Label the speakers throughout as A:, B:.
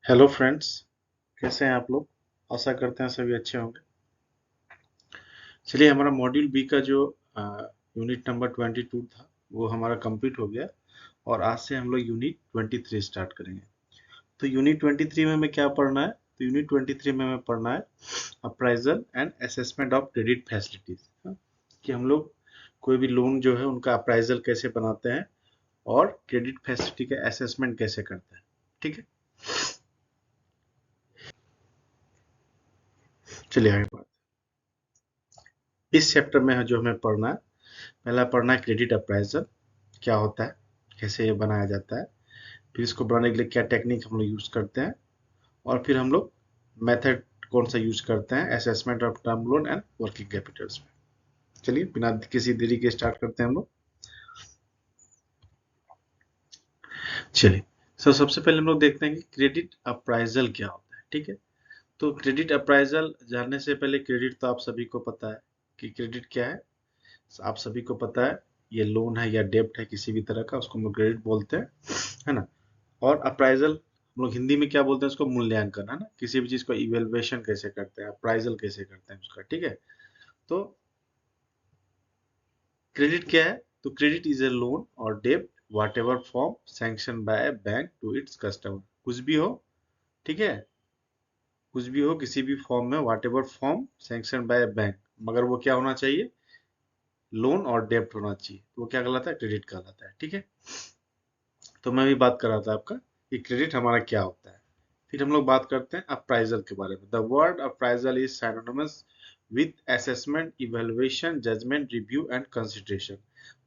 A: Hello friends, कैसे हैं आप लोग। आशा करते हैं सभी अच्छे होंगे। चलिए, हमारा मॉड्यूल बी का जो यूनिट नंबर 22 था वो हमारा कंप्लीट हो गया और आज से हम लोग यूनिट 23 स्टार्ट करेंगे। तो यूनिट 23 में हमें क्या पढ़ना है? तो यूनिट 23 में हमें पढ़ना है appraisal and assessment of credit facilities, कि हम लोग कोई भी लोन जो है उनका अप्राइजल कैसे बनाते हैं और क्रेडिट फैसिलिटी का असेसमेंट कैसे करते हैं। ठीक है, चलिए आगे बढ़ते हैं। इस चैप्टर में जो हमें पढ़ना है, पहला पढ़ना है क्रेडिट अप्राइजल क्या होता है, कैसे ये बनाया जाता है, फिर इसको बनाने के लिए क्या टेक्निक हम लोग यूज करते हैं, और फिर हम लोग मेथड कौन सा यूज करते हैं assessment of term loan and working Capitals में। चलिए बिना किसी देरी के स्टार्ट करते हैं हम लोग। चलिए, सबसे पहले हम लोग देखते हैं कि क्रेडिट अप्राइजल क्या होता है। ठीक है, तो क्रेडिट अप्राइजल जानने से पहले, क्रेडिट तो आप सभी को पता है कि क्रेडिट क्या है। आप सभी को पता है, ये लोन है या डेब्ट है किसी भी तरह का, उसको हम लोग क्रेडिट बोलते हैं, है ना। और अप्राइजल हम लोग हिंदी में क्या बोलते हैं, उसको मूल्यांकन, है ना। किसी भी चीज को इवेल्युएशन कैसे करते हैं, अप्राइजल कैसे करते हैं उसका। ठीक है, तो क्रेडिट क्या है? तो क्रेडिट इज ए लोन और डेब्ट whatever form sanction by bank to its customer. कुछ भी हो, ठीक है, कुछ भी हो किसी भी फॉर्म में, what ever form sanction by bank, मगर वो क्या होना चाहिए? लोन और डेब्ट होना चाहिए, तो वो क्या कहलाता है? क्रेडिट कहलाता है। ठीक है, तो मैं भी बात कर रहा था आपका कि क्रेडिट हमारा क्या होता है। फिर हम लोग बात करते हैं अप्राइजल के बारे में। The word appraisal is synonymous with assessment, evaluation, judgement, review and consideration.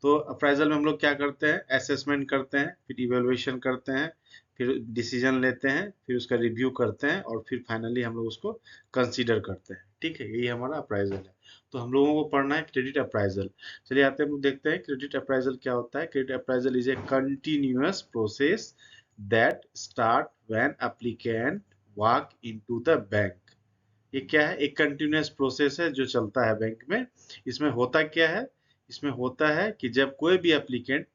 A: तो अप्राइजल में हम लोग क्या करते हैं? असेसमेंट करते हैं, फिर इवैल्यूएशन करते हैं, फिर डिसीजन लेते हैं, फिर उसका रिव्यू करते हैं, और फिर फाइनली हम लोग उसको कंसीडर करते हैं। ठीक है, यही हमारा अप्राइजल है। तो हम लोगों को पढ़ना है क्रेडिट अप्राइजल। चलिए आते हैं, हम लोग देखते हैं क्रेडिट अप्राइजल क्या होता है। Credit appraisal is a continuous process that start when applicant walk into the bank। ये क्या है? एक कंटिन्यूअस प्रोसेस है जो चलता है बैंक में। इसमें होता क्या है? इसमें होता है कि जब कोई भी एप्लीकेंट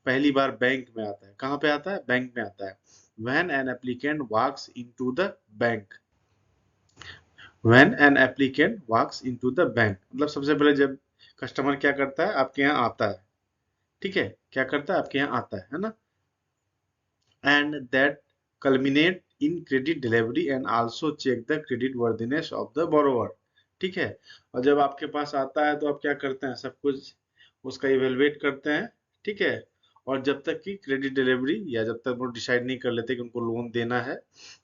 A: पहली बार बैंक में आता है, कहाँ पे आता है? बैंक में आता है। when an applicant walks into the bank, when an applicant walks into the bank मतलब सबसे पहले जब कस्टमर क्या करता है? आपके यहाँ आता है। ठीक है, क्या करता है? आपके यहाँ आता है ना। and that culminate in credit delivery and also check the credit worthiness of the borrower। ठीक है, और जब आपके पास आता है तो आप क्या करते हैं? सब कुछ उसका इवेलुएट करते हैं। ठीक है, और जब तक कि क्रेडिट डिलीवरी, या जब तक वो डिसाइड नहीं कर लेते कि उनको लोन देना है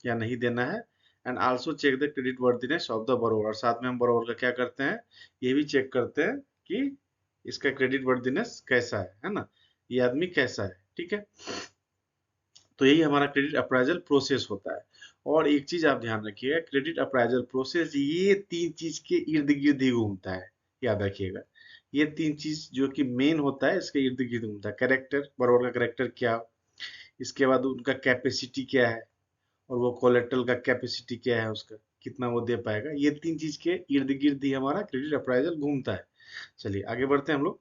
A: या नहीं देना है, and also check the credit worthiness of the borrower. और साथ में हम बोरोवर का क्या करते हैं? ये भी चेक करते हैं कि इसका क्रेडिट वर्दीनेस कैसा है ना, ये आदमी कैसा है। ठीक है, तो यही हमारा क्रेडिट अप्राइजल प्रोसेस होता है। और एक चीज आप ध्यान रखिएगा, क्रेडिट अप्राइजल प्रोसेस ये तीन चीज के इर्द गिर्द ही घूमता है, याद रखिएगा। ये तीन चीज जो कि मेन होता है, इसके इर्द गिर्द घूमता है। कैरेक्टर, बरोबर का कैरेक्टर क्या, इसके बाद उनका कैपेसिटी क्या है, और वो कोलेट्रल का कैपेसिटी क्या है, उसका कितना वो दे पाएगा। ये तीन चीज के इर्द गिर्द ही हमारा क्रेडिट अप्राइजल घूमता है। चलिए आगे बढ़ते हैं हम लोग।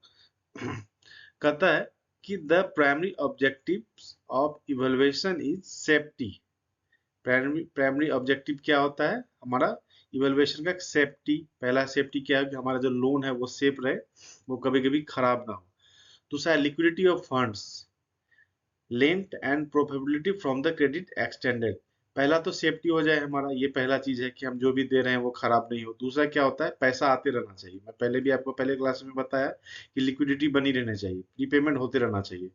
A: कहता है कि the primary objectives of evaluation is safety. Primary objective क्या होता है हमारा? इवैल्यूएशन का सेफ्टी। पहला सेफ्टी क्या है? कि हमारा जो लोन है वो सेफ रहे, वो कभी कभी खराब ना हो। दूसरा है liquidity of funds length and probability from the credit extended. पहला तो सेफ्टी हो जाए हमारा, ये पहला चीज है कि हम जो भी दे रहे हैं वो खराब नहीं हो। दूसरा क्या होता है? पैसा आते रहना चाहिए। मैं पहले भी आपको पहले क्लास में बताया कि लिक्विडिटी बनी रहनी चाहिए, प्रीपेमेंट होते रहना चाहिए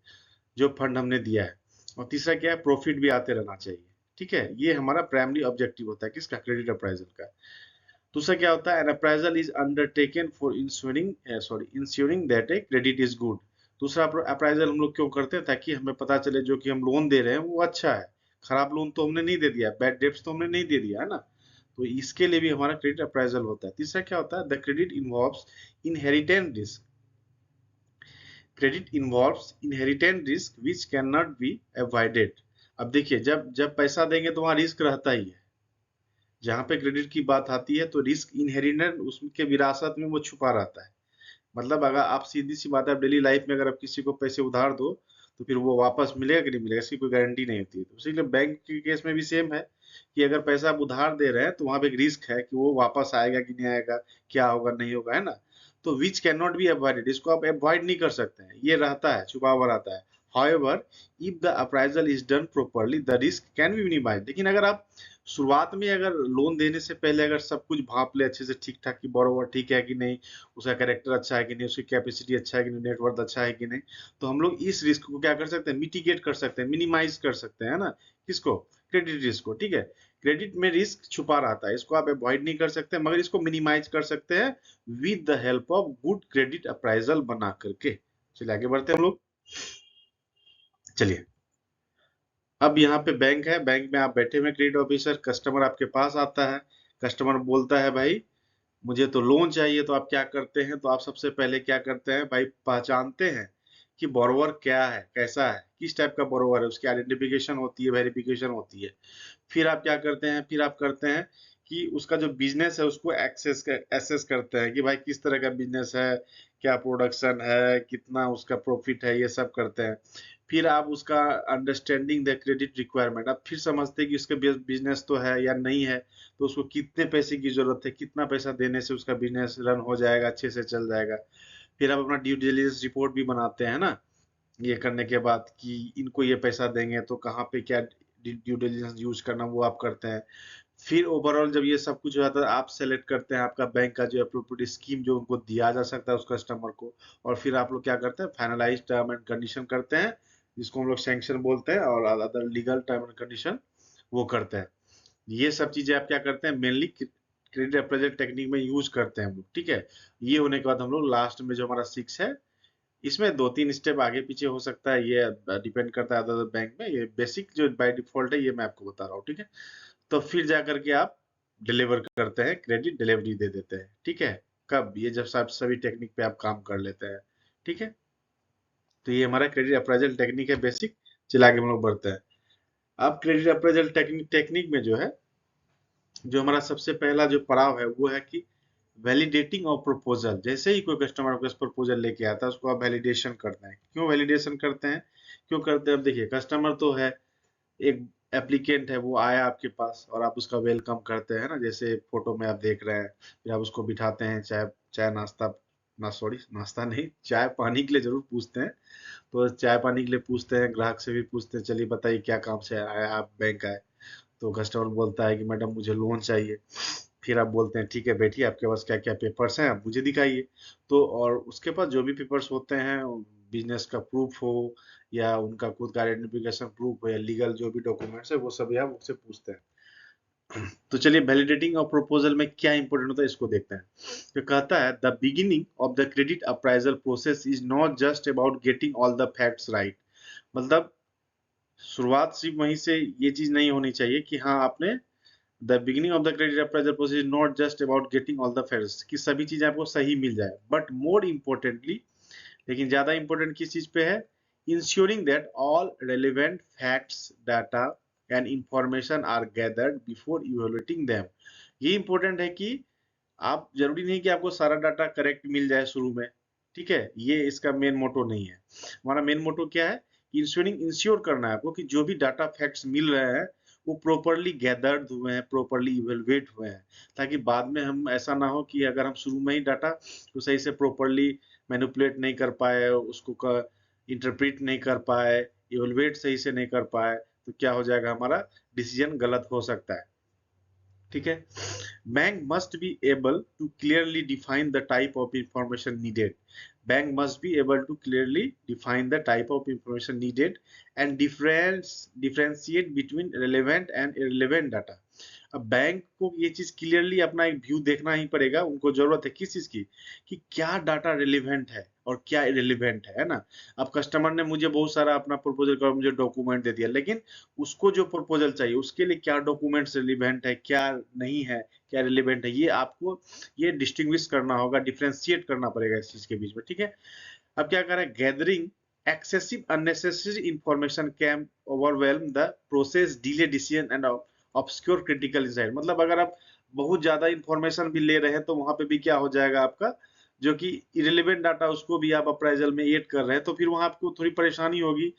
A: जो फंड हमने दिया है। और तीसरा क्या है? प्रॉफिट भी आते रहना चाहिए। ठीक है, ये हमारा प्राइमरी ऑब्जेक्टिव होता है किसका? क्रेडिट अप्राइजल का। दूसरा क्या होता है? An appraisal is undertaken for insuring that a credit is good. दूसरा अप्राइजल हम लोग क्यों करते हैं? ताकि हमें पता चले जो कि हम लोन दे रहे हैं वो अच्छा है। खराब लोन तो हमने नहीं दे दिया, बैड डेब्ट्स तो हमने नहीं दे दिया, है ना। तो इसके लिए भी हमारा क्रेडिट अप्राइजल होता है। तीसरा क्या होता है? The credit involves inherent risk. Credit involves inherent risk which can not be avoided. अब देखिए, जब जब पैसा देंगे तो वहां रिस्क रहता ही है। जहां पे क्रेडिट की बात आती है तो रिस्क इनहेरिटेंट उसके विरासत में वो छुपा रहता है। मतलब अगर आप, सीधी सी बात है, आप डेली लाइफ में अगर आप किसी को पैसे उधार दो तो फिर वो वापस मिलेगा कि नहीं मिलेगा, इसकी कोई गारंटी नहीं होती है। तो इसीलिए बैंक के केस में भी सेम है कि अगर पैसा आप उधार दे रहे हैं तो वहां पे एक रिस्क है कि वो वापस आएगा कि नहीं आएगा, क्या होगा नहीं होगा, है ना। तो which can not be avoided, इसको आप अवॉइड नहीं कर सकते हैं, ये रहता है, छुपा हुआ रहता है। However, if the appraisal is done properly, the risk can be minimized। लेकिन अगर आप शुरुआत में अगर लोन देने से पहले अगर सब कुछ भांप ले अच्छे से, ठीक ठाक कि बोरोवर ठीक है कि नहीं, उसका कैरेक्टर अच्छा है कि नहीं, उसकी कैपेसिटी अच्छा है कि नहीं, नेटवर्थ अच्छा है कि नहीं, तो हम लोग इस रिस्क को क्या कर सकते हैं, मिटिगेट कर सकते हैं, मिनिमाइज कर सकते हैं, है ना। किसको, क्रेडिट रिस्क को, ठीक है। क्रेडिट में रिस्क छुपा रहता है, इसको आप अवॉइड नहीं कर सकते, मगर इसको मिनिमाइज कर सकते हैं with the help of good credit appraisal बना करके। चलिए आगे बढ़ते हैं हम लोग। चलिए, अब यहाँ पे बैंक है, बैंक में आप बैठे हुए क्रेडिट ऑफिसर, कस्टमर आपके पास आता है, कस्टमर बोलता है भाई मुझे तो लोन चाहिए। तो आप क्या करते हैं, तो आप सबसे पहले क्या करते हैं भाई, पहचानते हैं कि बोरोवर क्या है, कैसा है, किस टाइप का बोरोवर है, उसकी आइडेंटिफिकेशन होती है, वेरिफिकेशन होती है। फिर आप क्या करते हैं, फिर आप करते हैं कि उसका जो बिजनेस है उसको एसेस करते हैं कि भाई किस तरह का बिजनेस है, क्या प्रोडक्शन है, कितना उसका प्रॉफिट है, ये सब करते हैं। फिर आप उसका अंडरस्टैंडिंग द क्रेडिट रिक्वायरमेंट, आप फिर समझते हैं कि उसके बिजनेस तो है या नहीं है, तो उसको कितने पैसे की जरूरत है, कितना पैसा देने से उसका बिजनेस रन हो जाएगा, अच्छे से चल जाएगा। फिर आप अपना ड्यू डिलिजेंस रिपोर्ट भी बनाते हैं ना, ये करने के बाद कि इनको ये पैसा देंगे तो कहाँ पे क्या ड्यू डिलिजेंस यूज करना वो आप करते हैं। फिर ओवरऑल जब ये सब कुछ हो जाता है, आप सेलेक्ट करते हैं आपका बैंक का जो अप्रोप्रिएट स्कीम जो उनको दिया जा सकता है उस कस्टमर को। और फिर आप लोग क्या करते हैं, फाइनलाइज टर्म एंड कंडीशन करते हैं, जिसको हम लोग सैंक्शन बोलते हैं, और other legal term and condition वो करते हैं। ये सब चीजें आप क्या करते हैं, मेनली क्रेडिट अप्रेजल टेक्निक में यूज करते हैं हम लोग, ठीक है। ये होने के बाद हम लोग लास्ट में जो हमारा 6 है, इसमें 2-3 स्टेप आगे पीछे हो सकता है, ये डिपेंड करता है अदर बैंक में। ये बेसिक जो बाय डिफॉल्ट है ये मैं आपको बता रहा हूँ, ठीक है। तो फिर जा करके आप डिलीवर करते हैं, क्रेडिट डिलीवरी दे देते हैं, ठीक है। कब, ये जब सब सभी टेक्निक पे आप काम कर लेते हैं, ठीक है। तो ये हमारा क्रेडिट अप्रेजल टेक्निक है बेसिक। चला के हम लोग बढ़ते हैं। अब क्रेडिट अप्रेजल टेक्निक टेक्निक में जो है, जो हमारा सबसे पहला जो पड़ाव है वो है कि वैलिडेटिंग ऑफ प्रपोजल। जैसे ही कोई कस्टमर आपके पास प्रपोजल लेके आता है उसको आप वैलिडेशन करते हैं। क्यों वैलिडेशन करते हैं, क्यों करते हैं, अब देखिए कस्टमर तो है, एक एप्लीकेंट है, वो आया आपके पास और आप उसका वेलकम करते हैं ना, जैसे फोटो में आप देख रहे हैं। फिर आप उसको बिठाते हैं, चाय चाय नाश्ता, ना सॉरी नाश्ता नहीं, चाय पानी के लिए जरूर पूछते हैं। तो चाय पानी के लिए पूछते हैं, ग्राहक से भी पूछते हैं, चलिए बताइए क्या काम से आया आप बैंक आए। तो कस्टमर बोलता है कि मैडम मुझे लोन चाहिए। फिर आप बोलते हैं ठीक है बैठिए, आपके पास क्या क्या पेपर्स हैं आप मुझे दिखाइए। तो और उसके पास जो भी पेपर्स होते हैं, बिजनेस का प्रूफ हो या उनका खुद का आइडेंटिफिकेशन प्रूफ हो या लीगल जो भी डॉक्यूमेंट्स है वो सभी आप उससे पूछते हैं। तो चलिए वैलिडेटिंग और प्रपोजल में क्या इंपॉर्टेंट होता है इसको देखते हैं। तो कहता है the beginning of the credit appraisal process is not just about getting all the facts right. मतलब शुरुआत सिर्फ वहीं से ये चीज नहीं होनी चाहिए कि हाँ आपने, the beginning of the credit appraisal process is not just about getting all the facts, कि सभी चीजें आपको सही मिल जाए, बट मोर इम्पोर्टेंटली, लेकिन ज्यादा इंपॉर्टेंट किस चीज पे है, insuring that all relevant facts data and information are gathered before evaluating them. ये इंपॉर्टेंट है कि आप, जरूरी नहीं कि आपको सारा डाटा करेक्ट मिल जाए शुरू में, ठीक है, ये इसका मेन मोटो नहीं है। हमारा मेन मोटो क्या है, इंश्योर करना है आपको कि जो भी डाटा फैक्ट्स मिल रहे हैं वो प्रॉपरली गैदर्ड हुए हैं, प्रॉपरली इवेलुएट हुए हैं, ताकि बाद में हम ऐसा ना हो कि अगर हम शुरू में ही डाटा को सही से प्रॉपरली मैनिपुलेट नहीं कर पाए, उसको इंटरप्रेट नहीं कर पाए, इवेलुएट सही से नहीं कर पाए, तो क्या हो जाएगा, हमारा डिसीजन गलत हो सकता है, ठीक है। Bank must be able to clearly define the type of information needed. Bank must be able to clearly define the type of information needed and differentiate between relevant and irrelevant data. अब bank को ये चीज clearly अपना एक view देखना ही पड़ेगा, उनको जरूरत है किस चीज की, कि क्या डाटा रिलेवेंट है और क्या इरेलीवेंट है ना। अब कस्टमर ने मुझे बहुत सारा अपना प्रपोजल का मुझे डॉक्यूमेंट दे दिया, लेकिन उसको जो प्रपोजल चाहिए उसके लिए क्या डॉक्यूमेंट्स रिलेवेंट है, क्या नहीं है, क्या रिलेवेंट है, ये आपको ये डिस्टिंग्विश करना होगा, डिफ्रेंशिएट करना पड़ेगा इस चीज के बीच में, ठीक है। अब क्या करें, gathering excessive unnecessary information can overwhelm the process, delay decision and obscure critical insight। मतलब अगर आप बहुत ज्यादा इंफॉर्मेशन भी ले रहे हैं तो वहां पे भी क्या हो जाएगा आपका, जो कि इरेलीवेंट डाटा उसको भी आप अप्राइजल में ऐड कर रहे हैं, तो फिर वहां आपको थोड़ी परेशानी होगी।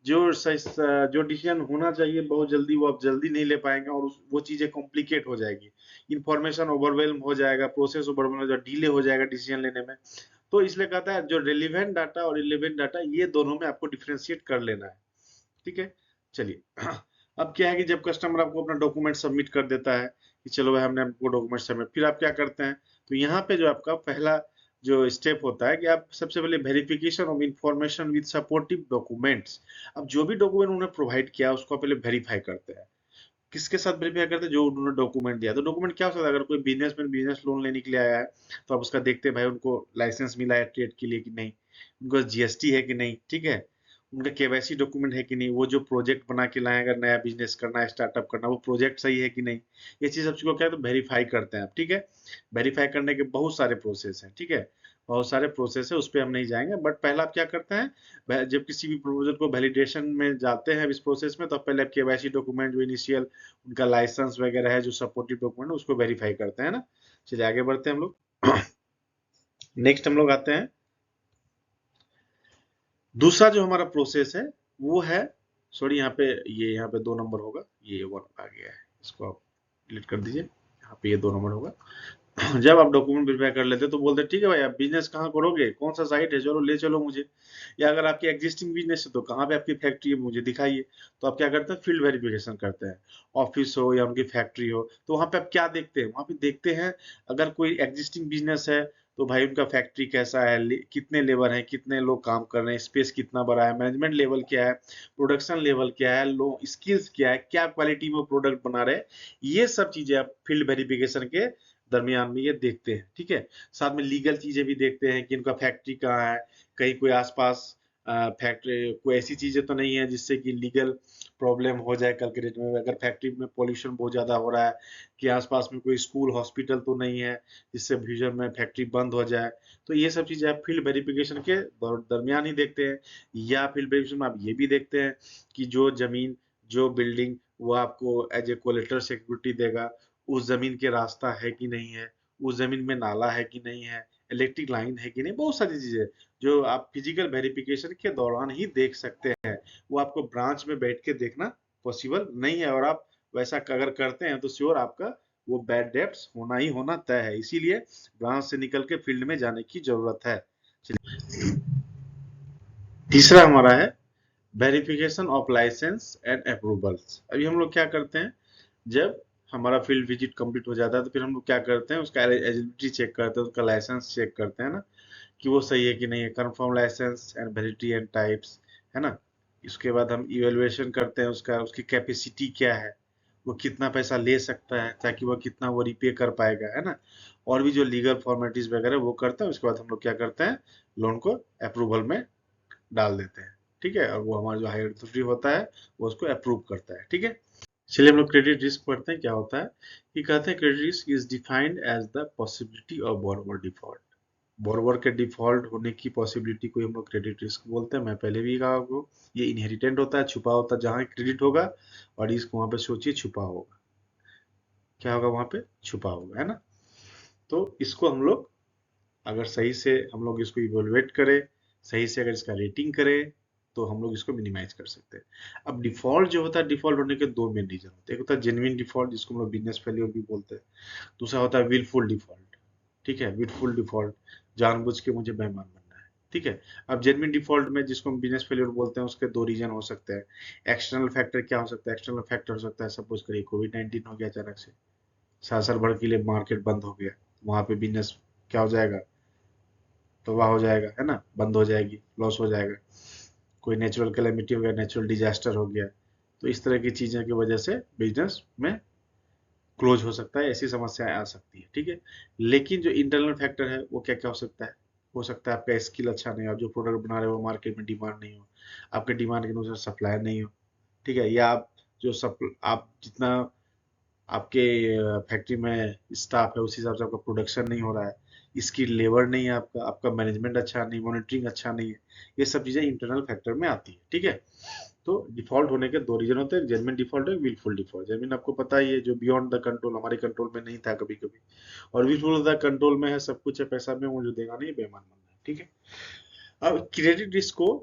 A: जो डिसीजन होना चाहिए बहुत जल्दी वो आप जल्दी नहीं ले पाएंगे, और वो चीजें कॉम्प्लिकेट हो जाएगी, इंफॉर्मेशन ओवरवेल्म हो जाएगा, प्रोसेस ओवरवेल्म हो जाएगा, डिले हो जाएगा डिसीजन लेने में। तो इसलिए कहता है जो रेलिवेंट डाटा और इरेलीवेंट डाटा ये दोनों में आपको डिफ्रेंशिएट कर लेना है। ठीक है, चलिए। अब क्या है कि जब कस्टमर आपको अपना डॉक्यूमेंट सबमिट कर देता है कि चलो भाई हमने आपको डॉक्यूमेंट सबमिट, फिर आप क्या करते हैं, तो यहाँ पे जो आपका पहला जो स्टेप होता है कि आप सबसे पहले verification of information with supportive documents. अब जो भी डॉक्यूमेंट उन्होंने प्रोवाइड किया उसको पहले वेरीफाई करते हैं। किसके साथ वेरीफाई करते हैं, जो उन्होंने डॉक्यूमेंट दिया। तो डॉक्यूमेंट क्या हो सकता है, अगर कोई बिजनेसमैन बिजनेस लोन लेने के लिए आया है तो आप उसका देखते हैं भाई उनको लाइसेंस मिला है ट्रेड के लिए कि नहीं, उनको जीएसटी है कि नहीं, ठीक है, उनका केवाईसी डॉक्यूमेंट है कि नहीं, वो जो प्रोजेक्ट बना के लाए अगर नया बिजनेस करना है स्टार्टअप करना वो प्रोजेक्ट सही है कि नहीं, ये चीज सब चीज को क्या है तो वेरीफाई करते हैं आप। ठीक है, वेरीफाई करने के बहुत सारे प्रोसेस हैं, ठीक है, बहुत सारे प्रोसेस है, उस पर हम नहीं जाएंगे, बट पहला आप क्या करते हैं, जब किसी भी प्रोपोजल को वैलिडेशन में जाते हैं इस प्रोसेस में, तो पहले आप केवाईसी डॉक्यूमेंट जो इनिशियल उनका लाइसेंस वगैरह है जो सपोर्टिव डॉक्यूमेंट उसको वेरीफाई करते हैं ना। चलिए आगे बढ़ते हैं हम लोग। नेक्स्ट हम लोग आते हैं, दूसरा जो हमारा प्रोसेस है वो है, सॉरी यहाँ पे ये यहाँ पे 2 नंबर होगा, ये 1 आ गया है, इसको आप डिलीट कर दीजिए, यहाँ पे ये 2 नंबर होगा। जब आप डॉक्यूमेंट वेरीफाई कर लेते हैं तो बोलते हैं ठीक है भाई आप बिजनेस कहाँ करोगे, कौन सा साइट है, चलो ले चलो मुझे, या अगर आपकी एग्जिस्टिंग बिजनेस है तो कहाँ पे आपकी फैक्ट्री है मुझे दिखाइए। तो आप क्या करते हैं, फील्ड वेरिफिकेशन करते हैं, ऑफिस हो या उनकी फैक्ट्री हो, तो वहां पे आप क्या देखते हैं, वहां पे देखते हैं अगर कोई एग्जिस्टिंग बिजनेस है तो भाई उनका फैक्ट्री कैसा है, कितने लेबर हैं, कितने लोग काम कर रहे हैं, स्पेस कितना बड़ा है, मैनेजमेंट लेवल क्या है, प्रोडक्शन लेवल क्या है, लो स्किल्स क्या है, क्या क्वालिटी में प्रोडक्ट बना रहे हैं, ये सब चीजें आप फील्ड वेरिफिकेशन के दरमियान में ये देखते हैं। ठीक है, साथ में लीगल चीजें भी देखते हैं कि इनका फैक्ट्री कहाँ है, कहीं कोई आसपास फैक्ट्री कोई ऐसी चीजें तो नहीं है जिससे कि लीगल प्रॉब्लम हो जाए कल के डेट में, अगर फैक्ट्री में पोल्यूशन बहुत ज्यादा हो रहा है, कि आसपास में कोई स्कूल हॉस्पिटल तो नहीं है जिससे फ्यूचर में फैक्ट्री बंद हो जाए। तो ये सब चीजें आप फील्ड वेरिफिकेशन के दरमियान ही देखते हैं। या फील्ड वेरिफिकेशन में आप ये भी देखते हैं कि जो जमीन जो बिल्डिंग वो आपको एज ए कोलेटरल सिक्योरिटी देगा, उस जमीन के रास्ता है कि नहीं है, उस जमीन में नाला है कि नहीं है, इलेक्ट्रिक लाइन है कि नहीं, बहुत सारी चीजें जो आप फिजिकल वेरिफिकेशन के दौरान ही देख सकते हैं। वो आपको ब्रांच में बैठ के देखना पॉसिबल नहीं है, और आप वैसा अगर करते हैं तो श्योर आपका वो बैड डेब्ट्स होना ही होना तय है, इसीलिए ब्रांच से निकल के फील्ड में जाने की जरूरत है। चलिए, तीसरा हमारा है verification of licence and approvals. अभी हम लोग क्या करते हैं, जब हमारा फील्ड विजिट कंप्लीट हो जाता है तो फिर हम लोग क्या करते हैं, उसका एलिजिबिलिटी चेक करते हैं, उसका लाइसेंस चेक करते हैं ना कि वो सही है कि नहीं है, confirm licence and validity and types, है ना। इसके बाद हम इवेलुएशन करते हैं उसका, उसकी कैपेसिटी क्या है, वो कितना पैसा ले सकता है, ताकि वो कितना वो रिपे कर पाएगा, है ना। और भी जो लीगल फॉर्मेलिटीज वगैरह वो करते हैं, उसके बाद हम लोग क्या करते हैं, लोन को अप्रूवल में डाल देते हैं। ठीक है, और वो हमारा जो हायर अथॉरिटी होता है वो उसको अप्रूव करता है। ठीक है, चलिए हम लोग क्रेडिट रिस्क पढ़ते हैं क्या होता है। कि कहते हैं credit risk is defined as the possibility of borrower default. Borrower के डिफॉल्ट होने की पॉसिबिलिटी को हम लोग क्रेडिट रिस्क बोलते हैं। मैं पहले भी कहा आपको, ये इनहेरिटेंट होता है, छुपा होता है, जहां क्रेडिट होगा और रिस्क वहां पे सोचिए छुपा होगा, क्या होगा वहां पे छुपा होगा, है ना। तो इसको हम लोग अगर सही से हम लोग इसको इवेलुएट करें, सही से अगर इसका रेटिंग करें, तो हम लोग इसको मिनिमाइज कर सकते हैं। अब डिफॉल्ट जो होता है, डिफॉल्ट होने के 2 मेन रीजन होते हैं, एक होता है जेन्युइन डिफॉल्ट जिसको हम लोग बिजनेस फेलियर भी बोलते हैं, दूसरा होता है विलफुल डिफॉल्ट। ठीक है, विलफुल डिफॉल्ट, जानबूझ के मुझे बेईमान बनना है। ठीक है, अब जेन्युइन डिफॉल्ट में जिसको हम बिजनेस फेलियर बोलते हैं उसके 2 रीजन हो सकते हैं। एक्सटर्नल फैक्टर क्या हो सकता है, एक्सटर्नल फैक्टर हो सकता है सपोज करिए कोविड-19 हो गया अचानक से, साल भर के लिए मार्केट बंद हो गया, वहां पे बिजनेस क्या हो जाएगा, तबाह हो जाएगा, है ना, बंद हो जाएगी, लॉस हो जाएगा। कोई नेचुरल कैलेमिटी हो गया, नेचुरल डिजास्टर हो गया, तो इस तरह की चीजें की वजह से बिजनेस में क्लोज हो सकता है, ऐसी समस्याएं आ सकती है। ठीक है, लेकिन जो इंटरनल फैक्टर है वो क्या क्या हो सकता है आपका स्किल अच्छा नहीं हो, आप जो प्रोडक्ट बना रहे हो मार्केट में डिमांड नहीं हो, आपके डिमांड के अनुसार सप्लाई नहीं हो। ठीक है, या आप आप जितना आपके फैक्ट्री में स्टाफ है उस हिसाब से आपका प्रोडक्शन नहीं हो रहा है, इसकी लेबर नहीं है, आपका आपका मैनेजमेंट अच्छा नहीं, मॉनिटरिंग अच्छा नहीं है, ये सब चीजें इंटरनल फैक्टर में आती है। ठीक है, तो डिफॉल्ट होने के दो रीजन होते हैं, जेन्युइन डिफॉल्ट है, विलफुल डिफॉल्ट। जेन्युइन आपको पता ही है, जो बियॉन्ड द कंट्रोल, हमारे कंट्रोल में नहीं था कभी कभी, और विलफुल द कंट्रोल में है, सब कुछ है, पैसा में वो जो देगा नहीं, बेईमान बंदा है, ठीक है। अब क्रेडिट रिस्क को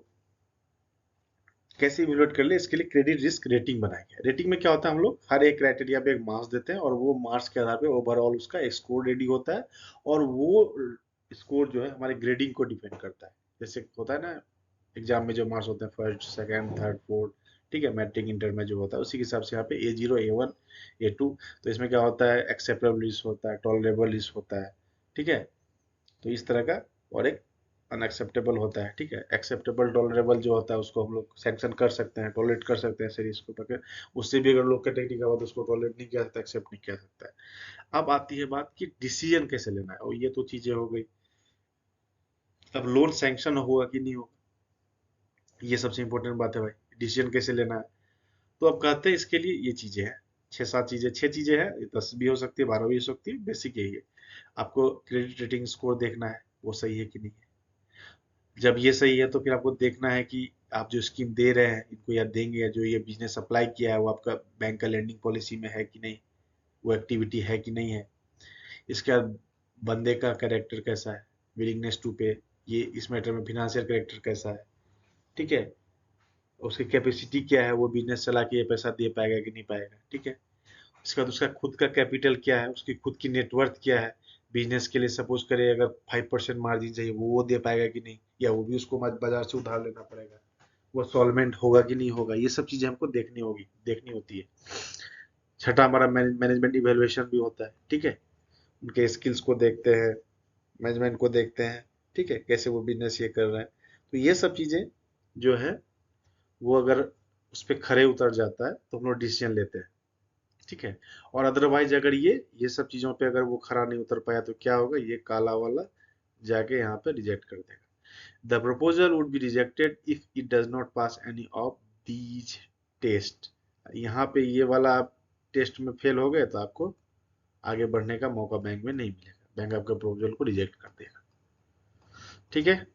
A: कैसे इवेलुएट कर ले, इसके लिए क्रेडिट रिस्क रेटिंग बनाएंगे। रेटिंग में क्या होता है, हम लोग हर एक क्राइटेरिया पे एक मार्क्स देते हैं, और वो मार्क्स के आधार पे ओवरऑल उसका एक स्कोर रेडी होता है, और वो स्कोर जो है हमारे ग्रेडिंग को डिपेंड करता है। जैसे होता है ना एग्जाम में जो मार्क्स होते हैं, फर्स्ट, सेकंड, थर्ड, फोर्थ, ठीक है, मैट्रिक, इंटर में जो होता है, उसी के हिसाब से यहाँ पे A0, A1, A2। तो इसमें क्या होता है, एक्सेप्टेबल लिस्ट होता है, टॉलरेबल लिस्ट होता है, ठीक है। तो इस तरह का, और एक अनएक्सेप्टेबल होता है, ठीक है। एक्सेप्टेबल टॉलरेबल जो होता है उसको हम लोग सैंक्शन कर सकते हैं, टॉलरेट कर सकते हैं सीरीज को, ताकि उससे भी अगर लोग कैटेगरी का बाद उसको टॉलरेट नहीं किया सकता, एक्सेप्ट नहीं किया सकता है। अब आती है बात कि डिसीजन कैसे लेना है, और ये तो चीजें हो गई। अब लोन सैंक्शन होगा कि नहीं होगा, ये सबसे इंपॉर्टेंट बात है भाई। डिसीजन कैसे लेना है, तो अब कहते हैं इसके लिए ये चीजें हैं, छह सात चीजें, छह चीजें हैं, 10 भी हो सकती है, 12 भी हो सकती है, बेसिक यही है। आपको क्रेडिट रेटिंग स्कोर देखना है, वो सही है कि नहीं है। जब ये सही है तो फिर आपको देखना है कि आप जो स्कीम दे रहे हैं इनको या देंगे, या जो ये बिजनेस अप्लाई किया है वो आपका बैंक का लेंडिंग पॉलिसी में है कि नहीं, वो एक्टिविटी है कि नहीं है। इसके बाद बंदे का कैरेक्टर कैसा है, विलिंगनेस टू पे, ये इस मैटर में फिनेंशियल कैरेक्टर कैसा है, ठीक है। उसकी कैपेसिटी क्या है, वो बिजनेस चला के ये पैसा दे पाएगा कि नहीं पाएगा, ठीक है। उसके बाद उसका खुद का कैपिटल क्या है, उसकी खुद की नेटवर्थ क्या है, बिजनेस के लिए सपोज करें अगर 5% मार्जिन चाहिए, वो दे पाएगा कि नहीं, या वो भी उसको बाजार से उधार लेना पड़ेगा, वो सॉल्वेंट होगा कि नहीं होगा, ये सब चीजें हमको देखनी होती है। छठा हमारा मैनेजमेंट इवेलुएशन भी होता है, ठीक है। उनके स्किल्स को देखते हैं, मैनेजमेंट को देखते हैं, ठीक है, कैसे वो बिजनेस ये कर रहे हैं। तो ये सब चीजें जो है, वो अगर उस पर खरे उतर जाता है तो हम लोग डिसीजन लेते हैं, ठीक है। और अदरवाइज अगर ये सब चीजों पे अगर वो खरा नहीं उतर पाया तो क्या होगा, ये काला वाला जाके यहाँ पे रिजेक्ट कर देगा। The proposal would be rejected if it does not pass any of these test. यहाँ पे ये वाला आप टेस्ट में फेल हो गए तो आपको आगे बढ़ने का मौका बैंक में नहीं मिलेगा, बैंक आपका प्रपोजल को रिजेक्ट कर देगा, ठीक है।